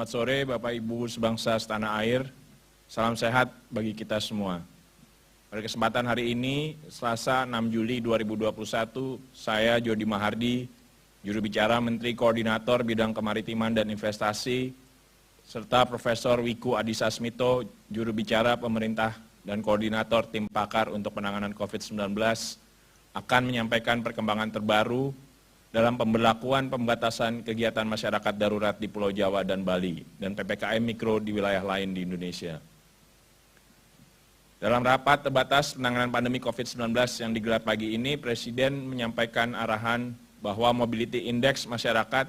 Selamat sore Bapak Ibu sebangsa setanah air, salam sehat bagi kita semua. Pada kesempatan hari ini, Selasa 6 Juli 2021, saya Jody Mahardi, juru bicara Menteri Koordinator Bidang Kemaritiman dan Investasi, serta Profesor Wiku Adhisa Smito, juru bicara pemerintah dan koordinator tim pakar untuk penanganan COVID-19, akan menyampaikan perkembangan terbaru dalam pemberlakuan pembatasan kegiatan masyarakat darurat di Pulau Jawa dan Bali, dan PPKM Mikro di wilayah lain di Indonesia. Dalam rapat terbatas penanganan pandemi COVID-19 yang digelar pagi ini, Presiden menyampaikan arahan bahwa mobility index masyarakat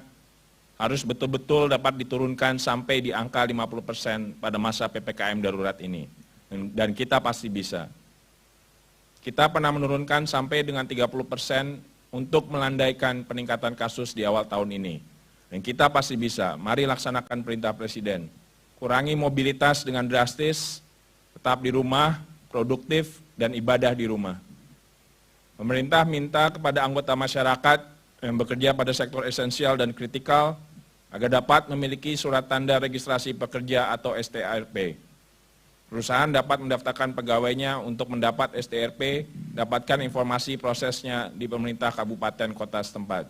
harus betul-betul dapat diturunkan sampai di angka 50% pada masa PPKM darurat ini. Dan kita pasti bisa. Kita pernah menurunkan sampai dengan 30% untuk melandaikan peningkatan kasus di awal tahun ini. Dan kita pasti bisa, mari laksanakan perintah Presiden. Kurangi mobilitas dengan drastis, tetap di rumah, produktif, dan ibadah di rumah. Pemerintah minta kepada anggota masyarakat yang bekerja pada sektor esensial dan kritikal agar dapat memiliki surat tanda registrasi pekerja atau STRP. Perusahaan dapat mendaftarkan pegawainya untuk mendapat STRP, dapatkan informasi prosesnya di pemerintah kabupaten kota setempat.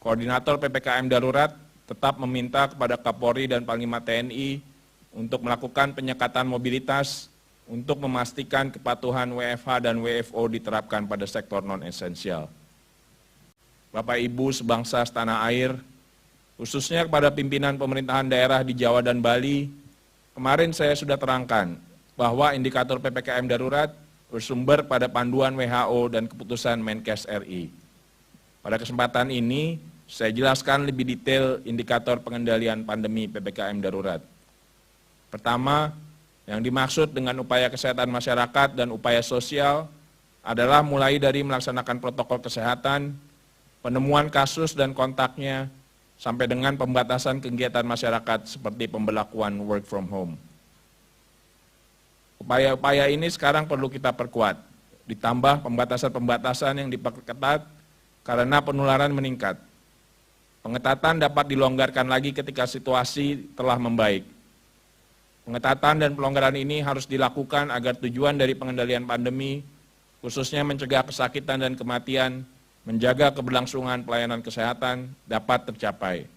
Koordinator PPKM darurat tetap meminta kepada Kapolri dan Panglima TNI untuk melakukan penyekatan mobilitas untuk memastikan kepatuhan WFH dan WFO diterapkan pada sektor non-esensial. Bapak Ibu sebangsa setanah air, khususnya kepada pimpinan pemerintahan daerah di Jawa dan Bali, kemarin saya sudah terangkan bahwa indikator PPKM darurat bersumber pada panduan WHO dan keputusan Menkes RI. Pada kesempatan ini, saya jelaskan lebih detail indikator pengendalian pandemi PPKM darurat. Pertama, yang dimaksud dengan upaya kesehatan masyarakat dan upaya sosial adalah mulai dari melaksanakan protokol kesehatan, penemuan kasus dan kontaknya, sampai dengan pembatasan kegiatan masyarakat seperti pemberlakuan work from home. Upaya-upaya ini sekarang perlu kita perkuat, ditambah pembatasan-pembatasan yang diperketat karena penularan meningkat. Pengetatan dapat dilonggarkan lagi ketika situasi telah membaik. Pengetatan dan pelonggaran ini harus dilakukan agar tujuan dari pengendalian pandemi, khususnya mencegah kesakitan dan kematian, menjaga keberlangsungan pelayanan kesehatan dapat tercapai.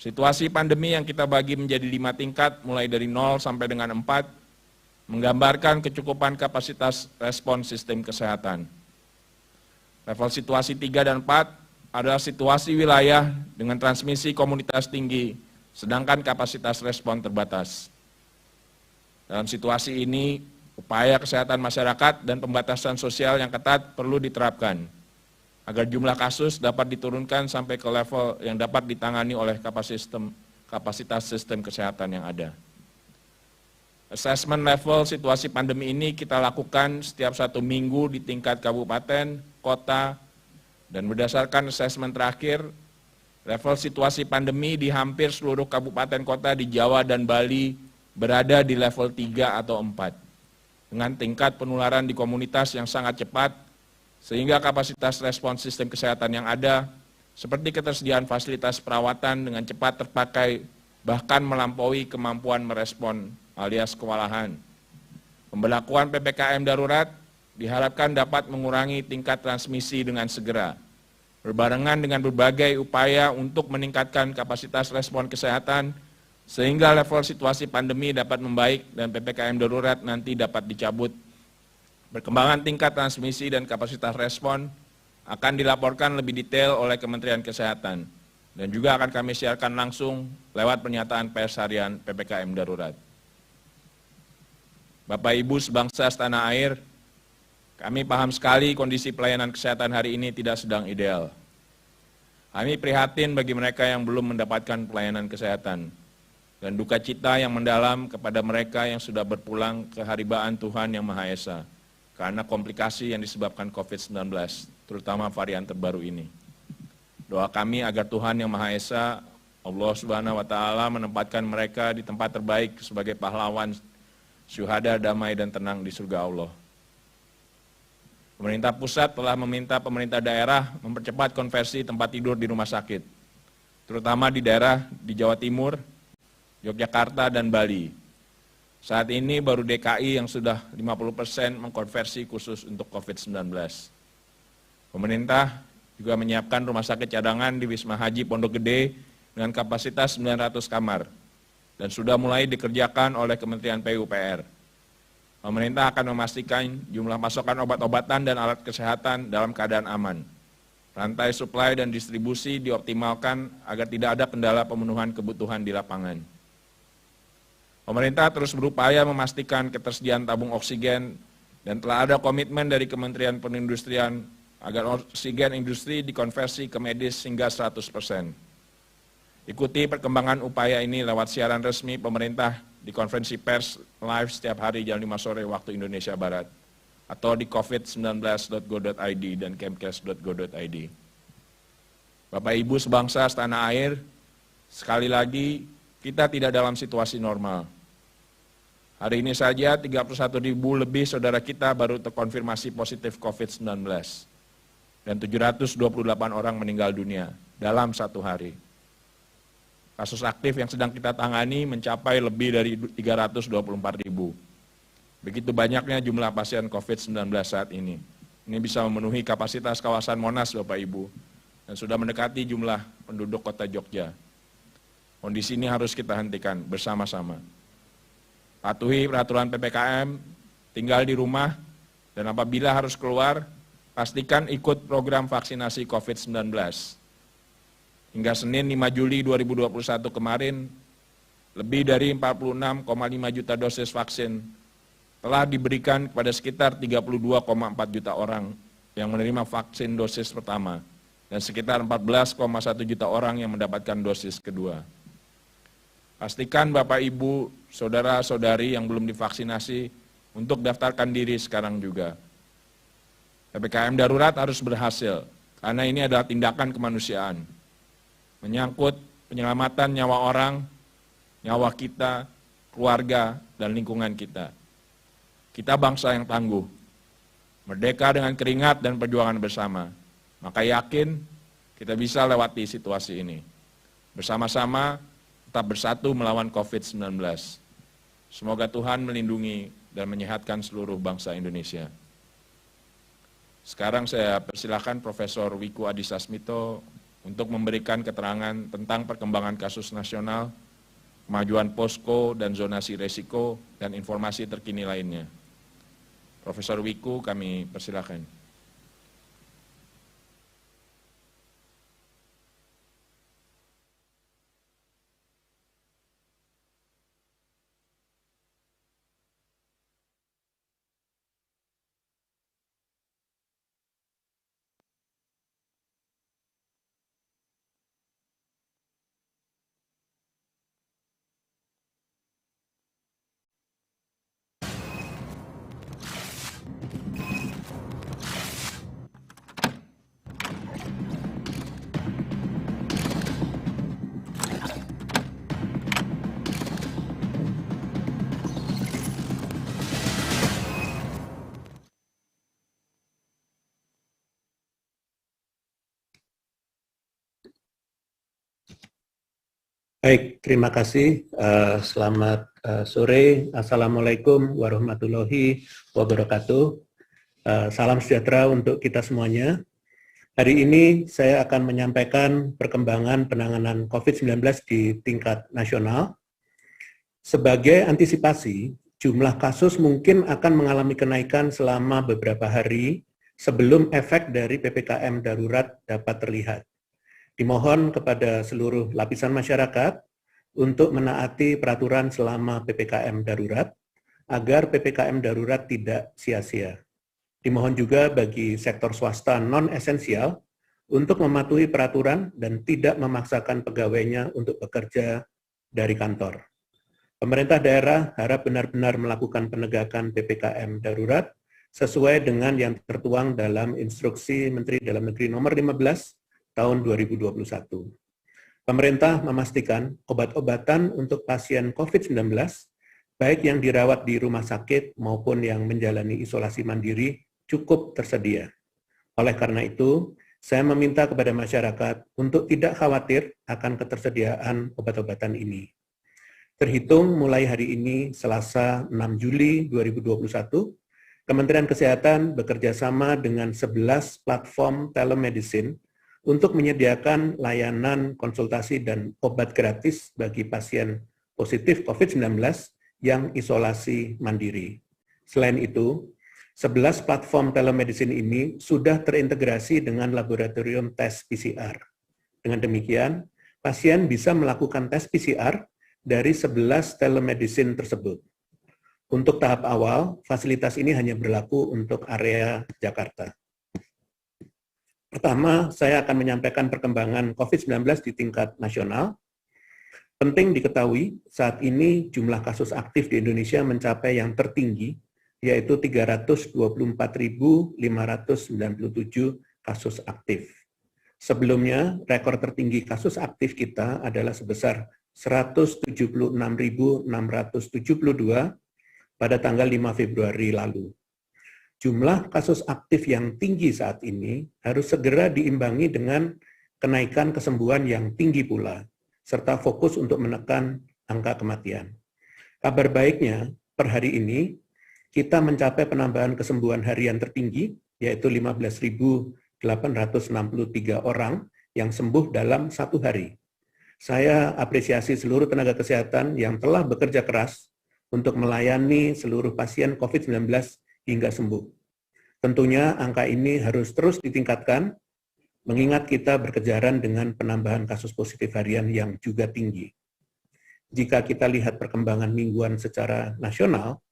Situasi pandemi yang kita bagi menjadi 5 tingkat mulai dari 0 sampai dengan 4 menggambarkan kecukupan kapasitas respon sistem kesehatan. Level situasi 3 dan 4 adalah situasi wilayah dengan transmisi komunitas tinggi, sedangkan kapasitas respon terbatas. Dalam situasi ini, upaya kesehatan masyarakat dan pembatasan sosial yang ketat perlu diterapkan agar jumlah kasus dapat diturunkan sampai ke level yang dapat ditangani oleh kapasitas sistem kesehatan yang ada. Assessment level situasi pandemi ini kita lakukan setiap 1 minggu di tingkat kabupaten, kota, dan berdasarkan assessment terakhir, level situasi pandemi di hampir seluruh kabupaten kota di Jawa dan Bali berada di level 3 atau 4, dengan tingkat penularan di komunitas yang sangat cepat, sehingga kapasitas respons sistem kesehatan yang ada, seperti ketersediaan fasilitas perawatan dengan cepat terpakai, bahkan melampaui kemampuan merespon alias kewalahan. Pemberlakuan PPKM darurat diharapkan dapat mengurangi tingkat transmisi dengan segera, berbarengan dengan berbagai upaya untuk meningkatkan kapasitas respon kesehatan, sehingga level situasi pandemi dapat membaik dan PPKM darurat nanti dapat dicabut. Perkembangan tingkat transmisi dan kapasitas respon akan dilaporkan lebih detail oleh Kementerian Kesehatan dan juga akan kami siarkan langsung lewat pernyataan pers harian PPKM darurat. Bapak Ibu sebangsa setanah air, kami paham sekali kondisi pelayanan kesehatan hari ini tidak sedang ideal. Kami prihatin bagi mereka yang belum mendapatkan pelayanan kesehatan dan duka cita yang mendalam kepada mereka yang sudah berpulang ke haribaan Tuhan Yang Maha Esa karena komplikasi yang disebabkan COVID-19, terutama varian terbaru ini. Doa kami agar Tuhan Yang Maha Esa, Allah Subhanahu wa Ta'ala, menempatkan mereka di tempat terbaik sebagai pahlawan syuhada, damai, dan tenang di surga Allah. Pemerintah pusat telah meminta pemerintah daerah mempercepat konversi tempat tidur di rumah sakit. terutama di daerah di Jawa Timur, Yogyakarta, dan Bali. Saat ini baru DKI yang sudah 50% mengkonversi khusus untuk COVID-19. Pemerintah juga menyiapkan rumah sakit cadangan di Wisma Haji Pondok Gede dengan kapasitas 900 kamar dan sudah mulai dikerjakan oleh Kementerian PUPR. Pemerintah akan memastikan jumlah pasokan obat-obatan dan alat kesehatan dalam keadaan aman. Rantai suplai dan distribusi dioptimalkan agar tidak ada kendala pemenuhan kebutuhan di lapangan. Pemerintah terus berupaya memastikan ketersediaan tabung oksigen dan telah ada komitmen dari Kementerian Perindustrian agar oksigen industri dikonversi ke medis hingga 100%. Ikuti perkembangan upaya ini lewat siaran resmi pemerintah di konferensi pers live setiap hari jam 5 sore waktu Indonesia Barat atau di covid19.go.id dan kemkes.go.id. Bapak Ibu sebangsa setanah air, sekali lagi kita tidak dalam situasi normal. Hari ini saja 31.000 lebih saudara kita baru terkonfirmasi positif COVID-19 dan 728 orang meninggal dunia dalam satu hari. Kasus aktif yang sedang kita tangani mencapai lebih dari 324.000. Begitu banyaknya jumlah pasien COVID-19 saat ini. Ini bisa memenuhi kapasitas kawasan Monas, Bapak Ibu, dan sudah mendekati jumlah penduduk kota Jogja. Kondisi ini harus kita hentikan bersama-sama. Patuhi peraturan PPKM, tinggal di rumah, dan apabila harus keluar, pastikan ikut program vaksinasi COVID-19. Hingga Senin 5 Juli 2021 kemarin, lebih dari 46,5 juta dosis vaksin telah diberikan kepada sekitar 32,4 juta orang yang menerima vaksin dosis pertama dan sekitar 14,1 juta orang yang mendapatkan dosis kedua. Pastikan Bapak, Ibu, Saudara-saudari yang belum divaksinasi untuk daftarkan diri sekarang juga. PPKM darurat harus berhasil karena ini adalah tindakan kemanusiaan. Menyangkut penyelamatan nyawa orang, nyawa kita, keluarga, dan lingkungan kita. Kita bangsa yang tangguh, merdeka dengan keringat dan perjuangan bersama. Maka yakin kita bisa lewati situasi ini. Bersama-sama tetap bersatu melawan COVID-19. Semoga Tuhan melindungi dan menyehatkan seluruh bangsa Indonesia. Sekarang saya persilakan Profesor Wiku Adhisa Smito untuk memberikan keterangan tentang perkembangan kasus nasional, kemajuan posko dan zonasi resiko, dan informasi terkini lainnya. Profesor Wiku, kami persilakan. Baik, terima kasih. Selamat sore. Assalamualaikum warahmatullahi wabarakatuh. Salam sejahtera untuk kita semuanya. Hari ini saya akan menyampaikan perkembangan penanganan COVID-19 di tingkat nasional. Sebagai antisipasi, jumlah kasus mungkin akan mengalami kenaikan selama beberapa hari sebelum efek dari PPKM darurat dapat terlihat. Dimohon kepada seluruh lapisan masyarakat untuk menaati peraturan selama PPKM darurat, agar PPKM darurat tidak sia-sia. Dimohon juga bagi sektor swasta non-esensial untuk mematuhi peraturan dan tidak memaksakan pegawainya untuk bekerja dari kantor. Pemerintah daerah harap benar-benar melakukan penegakan PPKM darurat sesuai dengan yang tertuang dalam Instruksi Menteri Dalam Negeri Nomor 15 tahun 2021. Pemerintah memastikan obat-obatan untuk pasien COVID-19, baik yang dirawat di rumah sakit maupun yang menjalani isolasi mandiri, cukup tersedia. Oleh karena itu, saya meminta kepada masyarakat untuk tidak khawatir akan ketersediaan obat-obatan ini. Terhitung mulai hari ini, Selasa 6 Juli 2021, Kementerian Kesehatan bekerja sama dengan 11 platform telemedicine untuk menyediakan layanan konsultasi dan obat gratis bagi pasien positif COVID-19 yang isolasi mandiri. Selain itu, 11 platform telemedicine ini sudah terintegrasi dengan laboratorium tes PCR. Dengan demikian, pasien bisa melakukan tes PCR dari 11 telemedicine tersebut. Untuk tahap awal, fasilitas ini hanya berlaku untuk area Jakarta. Pertama, saya akan menyampaikan perkembangan COVID-19 di tingkat nasional. Penting diketahui, saat ini jumlah kasus aktif di Indonesia mencapai yang tertinggi, yaitu 324.597 kasus aktif. Sebelumnya, rekor tertinggi kasus aktif kita adalah sebesar 176.672 pada tanggal 5 Februari lalu. Jumlah kasus aktif yang tinggi saat ini harus segera diimbangi dengan kenaikan kesembuhan yang tinggi pula, serta fokus untuk menekan angka kematian. Kabar baiknya, per hari ini, kita mencapai penambahan kesembuhan harian tertinggi, yaitu 15.863 orang yang sembuh dalam satu hari. Saya apresiasi seluruh tenaga kesehatan yang telah bekerja keras untuk melayani seluruh pasien COVID-19 hingga sembuh. Tentunya angka ini harus terus ditingkatkan, mengingat kita berkejaran dengan penambahan kasus positif harian yang juga tinggi. Jika kita lihat perkembangan mingguan secara nasional,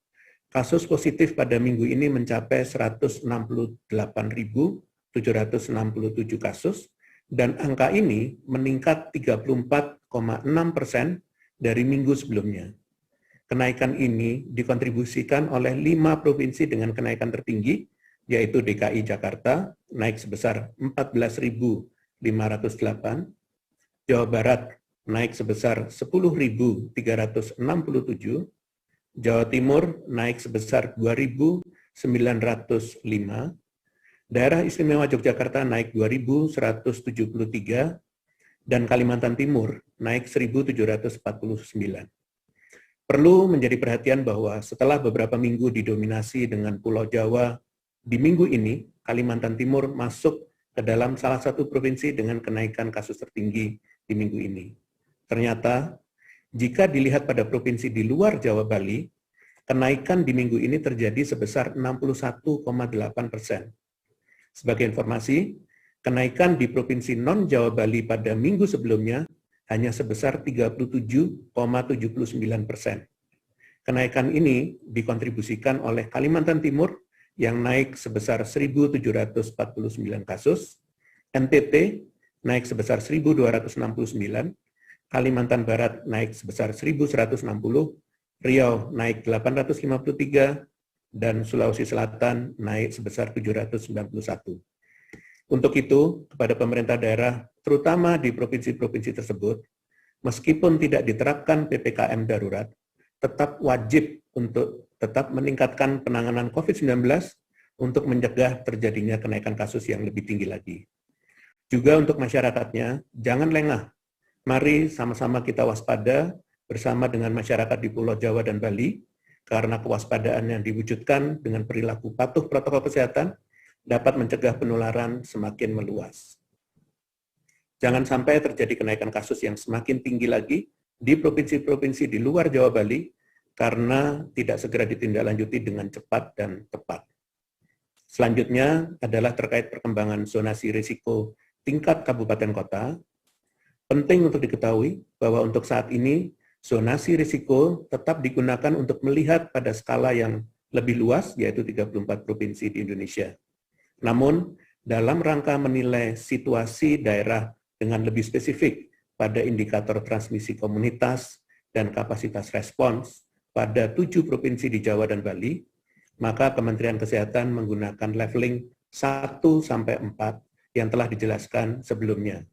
kasus positif pada minggu ini mencapai 168.767 kasus, dan angka ini meningkat 34,6% dari minggu sebelumnya. Kenaikan ini dikontribusikan oleh 5 provinsi dengan kenaikan tertinggi, yaitu DKI Jakarta, naik sebesar 14.508, Jawa Barat naik sebesar 10.367, Jawa Timur naik sebesar 2.905, Daerah Istimewa Yogyakarta naik 2.173, dan Kalimantan Timur naik 1.749. Perlu menjadi perhatian bahwa setelah beberapa minggu didominasi dengan Pulau Jawa, di minggu ini Kalimantan Timur masuk ke dalam salah satu provinsi dengan kenaikan kasus tertinggi di minggu ini. Ternyata, jika dilihat pada provinsi di luar Jawa Bali, kenaikan di minggu ini terjadi sebesar 61,8%. Sebagai informasi, kenaikan di provinsi non-Jawa Bali pada minggu sebelumnya hanya sebesar 37,79%. Kenaikan ini dikontribusikan oleh Kalimantan Timur yang naik sebesar 1.749 kasus, NTT naik sebesar 1.269, Kalimantan Barat naik sebesar 1.160, Riau naik 853, dan Sulawesi Selatan naik sebesar 791. Untuk itu, kepada pemerintah daerah, terutama di provinsi-provinsi tersebut, meskipun tidak diterapkan PPKM darurat, tetap wajib untuk tetap meningkatkan penanganan COVID-19 untuk mencegah terjadinya kenaikan kasus yang lebih tinggi lagi. Juga untuk masyarakatnya, jangan lengah. Mari sama-sama kita waspada bersama dengan masyarakat di Pulau Jawa dan Bali, karena kewaspadaan yang diwujudkan dengan perilaku patuh protokol kesehatan dapat mencegah penularan semakin meluas. Jangan sampai terjadi kenaikan kasus yang semakin tinggi lagi di provinsi-provinsi di luar Jawa Bali karena tidak segera ditindaklanjuti dengan cepat dan tepat. Selanjutnya adalah terkait perkembangan zonasi risiko tingkat kabupaten kota. Penting untuk diketahui bahwa untuk saat ini, zonasi risiko tetap digunakan untuk melihat pada skala yang lebih luas, yaitu 34 provinsi di Indonesia. Namun, dalam rangka menilai situasi daerah dengan lebih spesifik pada indikator transmisi komunitas dan kapasitas respons pada 7 provinsi di Jawa dan Bali, maka Kementerian Kesehatan menggunakan leveling 1-4 yang telah dijelaskan sebelumnya.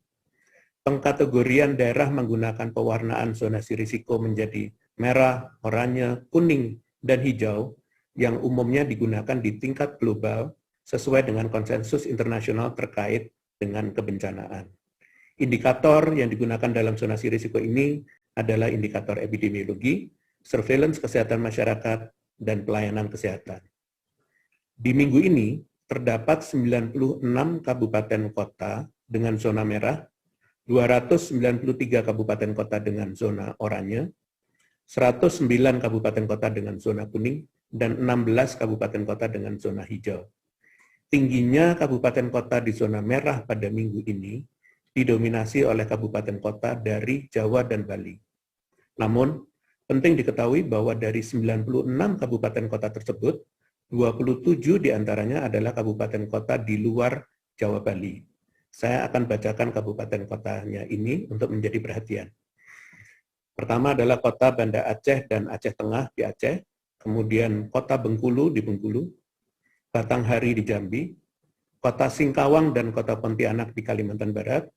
Pengkategorian daerah menggunakan pewarnaan zonasi risiko menjadi merah, oranye, kuning, dan hijau yang umumnya digunakan di tingkat global sesuai dengan konsensus internasional terkait dengan kebencanaan. Indikator yang digunakan dalam zonasi risiko ini adalah indikator epidemiologi, surveillance kesehatan masyarakat, dan pelayanan kesehatan. Di minggu ini, terdapat 96 kabupaten kota dengan zona merah, 293 kabupaten kota dengan zona oranye, 109 kabupaten kota dengan zona kuning, dan 16 kabupaten kota dengan zona hijau. Tingginya kabupaten kota di zona merah pada minggu ini didominasi oleh kabupaten kota dari Jawa dan Bali. Namun, penting diketahui bahwa dari 96 kabupaten kota tersebut, 27 diantaranya adalah kabupaten kota di luar Jawa Bali. Saya akan bacakan kabupaten kotanya ini untuk menjadi perhatian. Pertama adalah kota Banda Aceh dan Aceh Tengah di Aceh, kemudian kota Bengkulu di Bengkulu, Batanghari di Jambi, kota Singkawang dan kota Pontianak di Kalimantan Barat,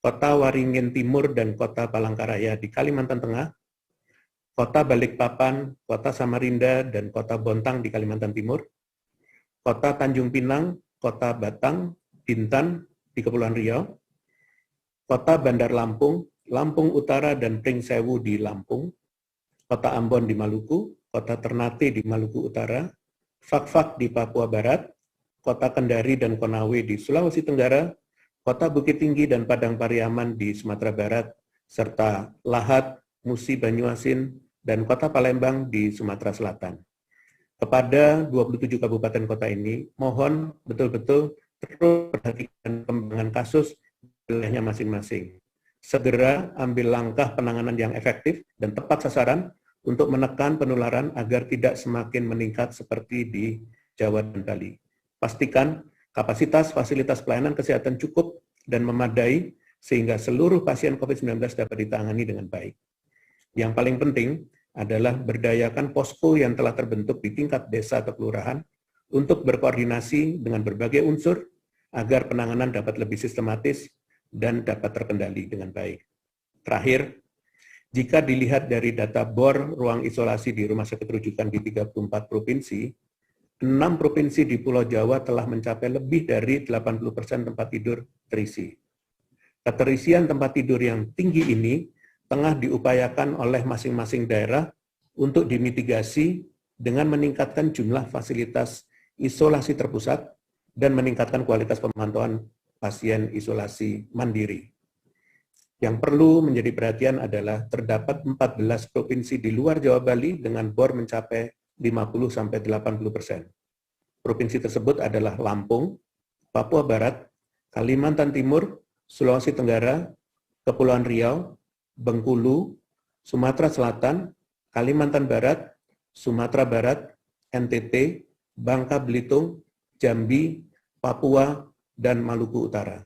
kota Waringin Timur dan kota Palangkaraya di Kalimantan Tengah, kota Balikpapan, kota Samarinda, dan kota Bontang di Kalimantan Timur, kota Tanjung Pinang, kota Batang, Bintan di Kepulauan Riau, kota Bandar Lampung, Lampung Utara dan Pringsewu di Lampung, kota Ambon di Maluku, kota Ternate di Maluku Utara, Fakfak di Papua Barat, kota Kendari dan Konawe di Sulawesi Tenggara, kota Bukit Tinggi dan Padang Pariaman di Sumatera Barat, serta Lahat, Musi Banyuasin, dan kota Palembang di Sumatera Selatan. Kepada 27 kabupaten kota ini, mohon betul-betul terus perhatikan perkembangan kasus di wilayahnya masing-masing. Segera ambil langkah penanganan yang efektif dan tepat sasaran untuk menekan penularan agar tidak semakin meningkat seperti di Jawa dan Bali. Pastikan kapasitas fasilitas pelayanan kesehatan cukup dan memadai sehingga seluruh pasien COVID-19 dapat ditangani dengan baik. Yang paling penting adalah berdayakan posko yang telah terbentuk di tingkat desa atau kelurahan untuk berkoordinasi dengan berbagai unsur agar penanganan dapat lebih sistematis dan dapat terkendali dengan baik. Terakhir, jika dilihat dari data BOR ruang isolasi di rumah sakit rujukan di 34 provinsi, 6 provinsi di Pulau Jawa telah mencapai lebih dari 80% tempat tidur terisi. Keterisian tempat tidur yang tinggi ini tengah diupayakan oleh masing-masing daerah untuk dimitigasi dengan meningkatkan jumlah fasilitas isolasi terpusat dan meningkatkan kualitas pemantauan pasien isolasi mandiri. Yang perlu menjadi perhatian adalah terdapat 14 provinsi di luar Jawa Bali dengan BOR mencapai 50-80%. Provinsi tersebut adalah Lampung, Papua Barat, Kalimantan Timur, Sulawesi Tenggara, Kepulauan Riau, Bengkulu, Sumatera Selatan, Kalimantan Barat, Sumatera Barat, NTT, Bangka Belitung, Jambi, Papua, dan Maluku Utara.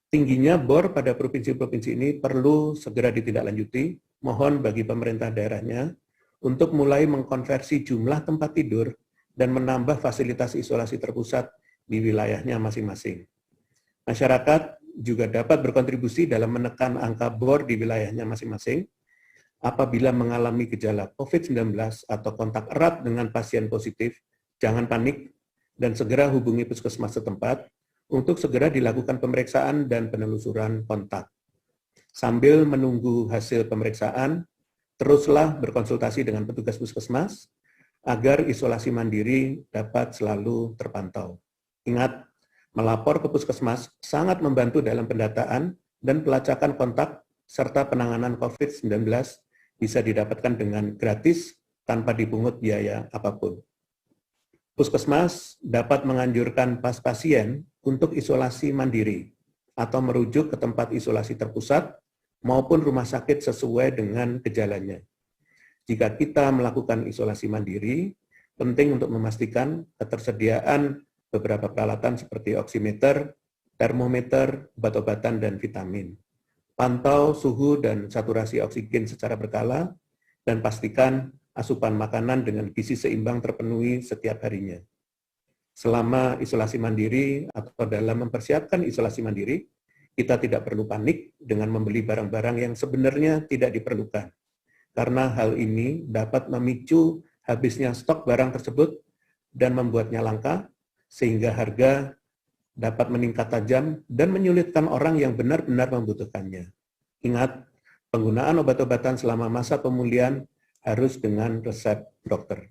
Tingginya BOR pada provinsi-provinsi ini perlu segera ditindaklanjuti. Mohon bagi pemerintah daerahnya untuk mulai mengkonversi jumlah tempat tidur dan menambah fasilitas isolasi terpusat di wilayahnya masing-masing. Masyarakat juga dapat berkontribusi dalam menekan angka BOR di wilayahnya masing-masing. Apabila mengalami gejala COVID-19 atau kontak erat dengan pasien positif, jangan panik dan segera hubungi puskesmas setempat untuk segera dilakukan pemeriksaan dan penelusuran kontak. Sambil menunggu hasil pemeriksaan, teruslah berkonsultasi dengan petugas puskesmas agar isolasi mandiri dapat selalu terpantau. Ingat, melapor ke puskesmas sangat membantu dalam pendataan dan pelacakan kontak serta penanganan COVID-19 bisa didapatkan dengan gratis tanpa dipungut biaya apapun. Puskesmas dapat menganjurkan pasien untuk isolasi mandiri atau merujuk ke tempat isolasi terpusat maupun rumah sakit sesuai dengan gejalanya. Jika kita melakukan isolasi mandiri, penting untuk memastikan ketersediaan beberapa peralatan seperti oximeter, termometer, obat-obatan, dan vitamin. Pantau suhu dan saturasi oksigen secara berkala, dan pastikan asupan makanan dengan gizi seimbang terpenuhi setiap harinya. Selama isolasi mandiri atau dalam mempersiapkan isolasi mandiri, kita tidak perlu panik dengan membeli barang-barang yang sebenarnya tidak diperlukan. Karena hal ini dapat memicu habisnya stok barang tersebut dan membuatnya langka, sehingga harga dapat meningkat tajam dan menyulitkan orang yang benar-benar membutuhkannya. Ingat, penggunaan obat-obatan selama masa pemulihan harus dengan resep dokter.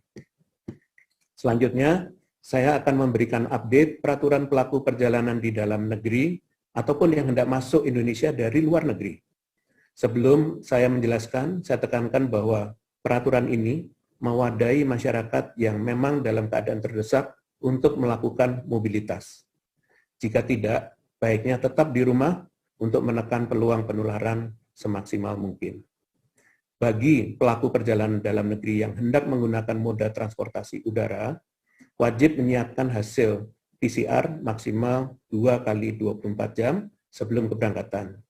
Selanjutnya, saya akan memberikan update peraturan pelaku perjalanan di dalam negeri ataupun yang hendak masuk Indonesia dari luar negeri. Sebelum saya menjelaskan, saya tekankan bahwa peraturan ini mewadahi masyarakat yang memang dalam keadaan terdesak untuk melakukan mobilitas. Jika tidak, baiknya tetap di rumah untuk menekan peluang penularan semaksimal mungkin. Bagi pelaku perjalanan dalam negeri yang hendak menggunakan moda transportasi udara, wajib menyiapkan hasil PCR maksimal 2 kali 24 jam sebelum keberangkatan.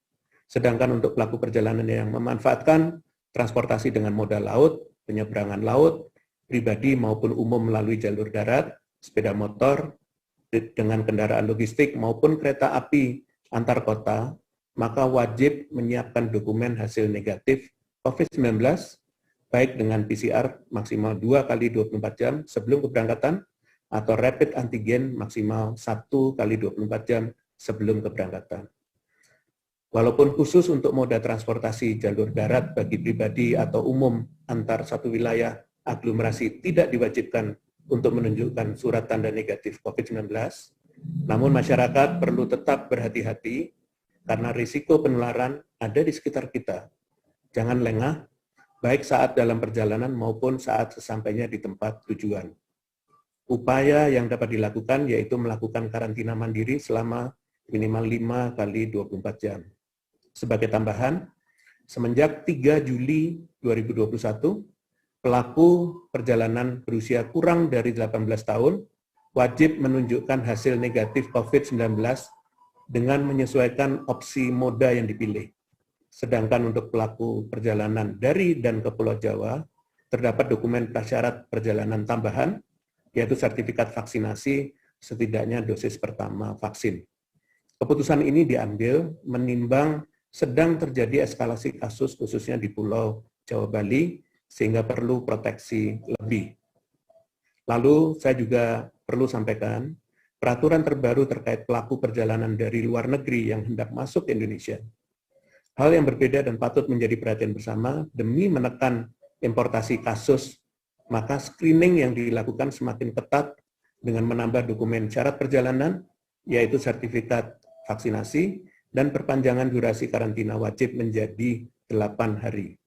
Sedangkan untuk pelaku perjalanan yang memanfaatkan transportasi dengan moda laut, penyeberangan laut, pribadi maupun umum melalui jalur darat, sepeda motor, dengan kendaraan logistik maupun kereta api antar kota, maka wajib menyiapkan dokumen hasil negatif COVID-19, baik dengan PCR maksimal 2 kali 24 jam sebelum keberangkatan, atau rapid antigen maksimal 1 kali 24 jam sebelum keberangkatan. Walaupun khusus untuk moda transportasi jalur darat bagi pribadi atau umum antar satu wilayah aglomerasi tidak diwajibkan untuk menunjukkan surat tanda negatif COVID-19, namun masyarakat perlu tetap berhati-hati karena risiko penularan ada di sekitar kita. Jangan lengah, baik saat dalam perjalanan maupun saat sesampainya di tempat tujuan. Upaya yang dapat dilakukan yaitu melakukan karantina mandiri selama minimal 5 kali 24 jam. Sebagai tambahan, semenjak 3 Juli 2021, pelaku perjalanan berusia kurang dari 18 tahun wajib menunjukkan hasil negatif COVID-19 dengan menyesuaikan opsi moda yang dipilih. Sedangkan untuk pelaku perjalanan dari dan ke Pulau Jawa, terdapat dokumen prasyarat perjalanan tambahan, yaitu sertifikat vaksinasi setidaknya dosis pertama vaksin. Keputusan ini diambil menimbang sedang terjadi eskalasi kasus khususnya di Pulau Jawa Bali, sehingga perlu proteksi lebih. Lalu saya juga perlu sampaikan, peraturan terbaru terkait pelaku perjalanan dari luar negeri yang hendak masuk ke Indonesia. Hal yang berbeda dan patut menjadi perhatian bersama demi menekan importasi kasus, maka screening yang dilakukan semakin ketat dengan menambah dokumen syarat perjalanan, yaitu sertifikat vaksinasi dan perpanjangan durasi karantina wajib menjadi 8 hari.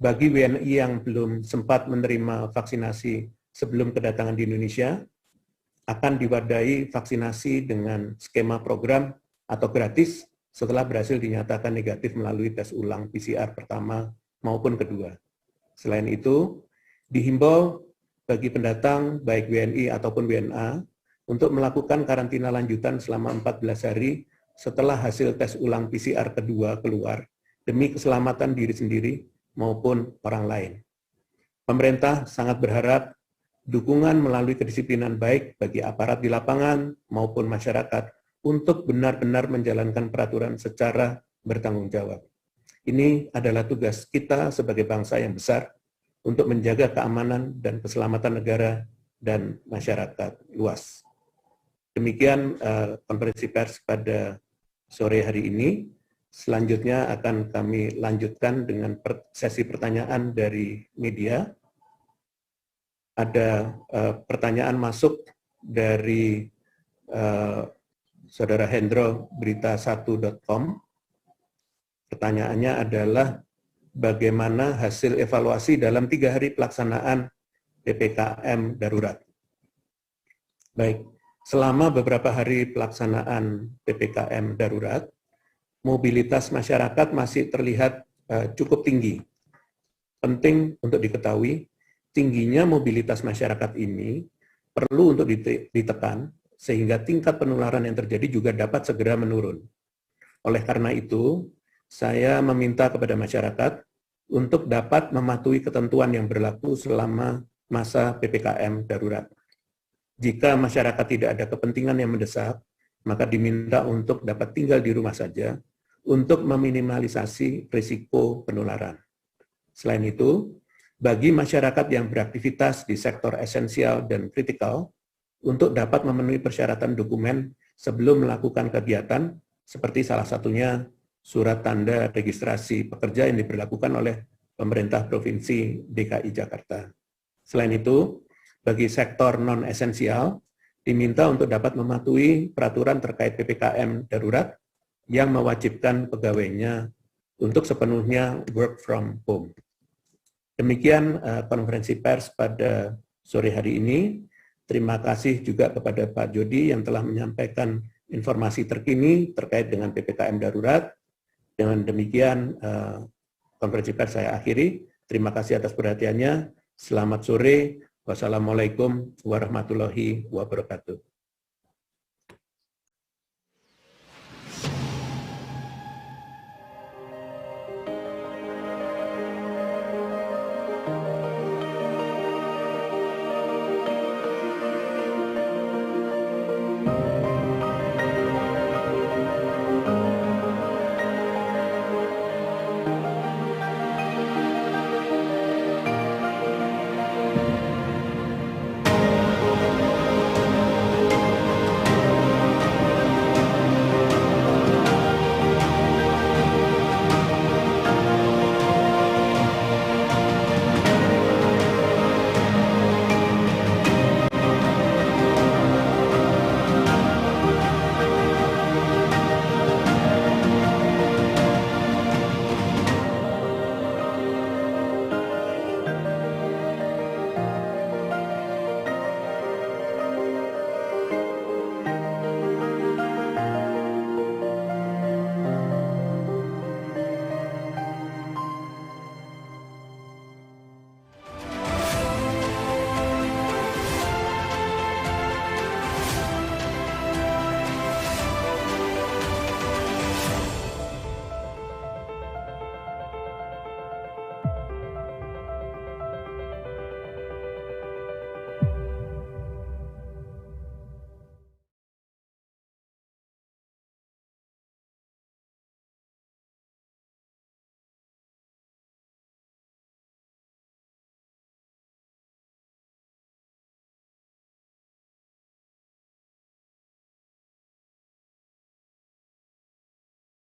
Bagi WNI yang belum sempat menerima vaksinasi sebelum kedatangan di Indonesia, akan diwadahi vaksinasi dengan skema program atau gratis setelah berhasil dinyatakan negatif melalui tes ulang PCR pertama maupun kedua. Selain itu, dihimbau bagi pendatang, baik WNI ataupun WNA, untuk melakukan karantina lanjutan selama 14 hari setelah hasil tes ulang PCR kedua keluar, demi keselamatan diri sendiri maupun orang lain. Pemerintah sangat berharap dukungan melalui kedisiplinan baik bagi aparat di lapangan maupun masyarakat untuk benar-benar menjalankan peraturan secara bertanggung jawab. Ini adalah tugas kita sebagai bangsa yang besar untuk menjaga keamanan dan keselamatan negara dan masyarakat luas. Demikian konferensi pers pada sore hari ini. Selanjutnya akan kami lanjutkan dengan sesi pertanyaan dari media. Ada pertanyaan masuk dari Saudara Hendro, berita1.com. Pertanyaannya adalah, bagaimana hasil evaluasi dalam 3 hari pelaksanaan PPKM darurat? Baik, selama beberapa hari pelaksanaan PPKM darurat, mobilitas masyarakat masih terlihat cukup tinggi. Penting untuk diketahui, tingginya mobilitas masyarakat ini perlu untuk ditekan, sehingga tingkat penularan yang terjadi juga dapat segera menurun. Oleh karena itu, saya meminta kepada masyarakat untuk dapat mematuhi ketentuan yang berlaku selama masa PPKM darurat. Jika masyarakat tidak ada kepentingan yang mendesak, maka diminta untuk dapat tinggal di rumah saja untuk meminimalisasi risiko penularan. Selain itu, bagi masyarakat yang beraktivitas di sektor esensial dan kritikal, untuk dapat memenuhi persyaratan dokumen sebelum melakukan kegiatan, seperti salah satunya surat tanda registrasi pekerja yang diberlakukan oleh pemerintah Provinsi DKI Jakarta. Selain itu, bagi sektor non-esensial, diminta untuk dapat mematuhi peraturan terkait PPKM darurat yang mewajibkan pegawainya untuk sepenuhnya work from home. Demikian konferensi pers pada sore hari ini. Terima kasih juga kepada Pak Jody yang telah menyampaikan informasi terkini terkait dengan PPKM darurat. Dengan demikian, konferensi pers saya akhiri. Terima kasih atas perhatiannya. Selamat sore. Wassalamualaikum warahmatullahi wabarakatuh.